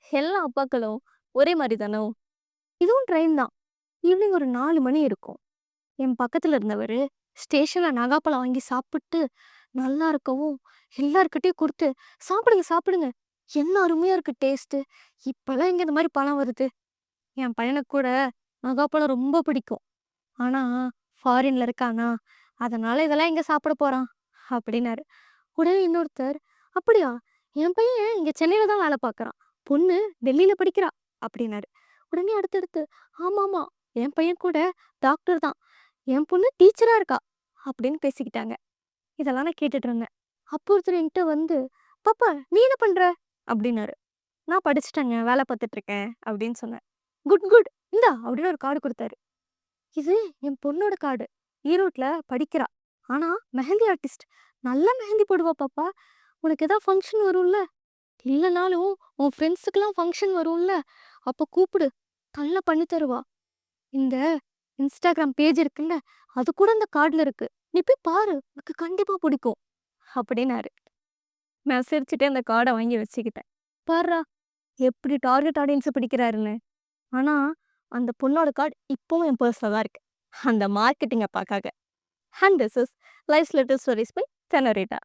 எல்லா அப்பாக்களும் ஒரே மாரி தானோ! இதுவும் ட்ரெயின் தான். ஈவினிங் ஒரு 4 மணி இருக்கும். என் பக்கத்துல இருந்தவரு ஸ்டேஷன்ல நகாப்பழம் வாங்கி சாப்பிட்டு, நல்லா இருக்கவும், எல்லார்கிட்டயும் குடுத்து, "சாப்பிடுங்க, சாப்பிடுங்க. என்ன அருமையா இருக்கு டேஸ்ட்டு. இப்பலாம் எங்க இந்த மாரி பழம் வருது?" என் பையனுக்கு கூட நகாப்பழம் ரொம்ப பிடிக்கும். ஆனா, ஃபாரின்ல இருக்கானா, அதனால இதெல்லாம் எங்க சாப்பிட போறான்? அப்டின்னாரு. உடனே இன்னொருத்தர், "அப்படியா? என் பையன் இங்க சென்னையில தான் வேல பார்க்குறான். பொண்ணு டெல்லியில படிக்கிறா" அப்டின்னாரு. உடனே அடுத்தடுத்து, "ஆமாமா, என் பையன் கூட டாக்டர் தான். என் பொண்ணு டீச்சரா இருக்கா" அப்படின்னு பேசிக்கிட்டாங்க. இதெல்லாம் நான் கேட்டுட்டு இருந்தேன். அப்போ ஒருத்தர் என்கிட்ட வந்து, "பாப்பா நீ என்ன பண்ற?" அப்டின்னாரு. "நான் படிச்சுட்டேங்க, வேல பார்த்துட்டு இருக்கேன்" அப்படின்னு சொன்னேன். "Good, good. இந்தா" அப்படின்னு ஒரு கார்டு குடுத்தாரு. இது என் பொண்ணோட கார்டு. ஈரோட்ல படிக்கிறா. ஆனா மெஹந்தி ஆர்டிஸ்ட். நல்லா மெஹந்தி போடுவா பாப்பா. உனக்கு ஏதாவது ஃபங்ஷன் வரும்ல, இல்லனாலும் உன் ஃப்ரெண்ட்ஸுக்குலாம் ஃபங்ஷன் வரும்ல, அப்ப கூப்பிடு. நல்லா பண்ணி தருவா. இந்த இன்ஸ்டாகிராம் பேஜ் இருக்குல்ல, அது கூட அந்த கார்டுல இருக்கு. நீ போய் பாரு. உனக்கு கண்டிப்பா பிடிக்கும். அப்படின்னாரு. நான் சிரிச்சுட்டே அந்த கார்ட வாங்கி வச்சுக்கிட்டேன். பார்றா! எப்படி டார்கெட் ஆடியன்ஸ பிடிக்கிறாருன்னு. ஆனா, அந்த பொண்ணோட கார்டு இப்பவும் என் பர்ஸ்ல தான் இருக்கு. அந்த மார்க்கெட்டிங் அப்பாக்காக. And this is life's little stories by தெனரிட்டா.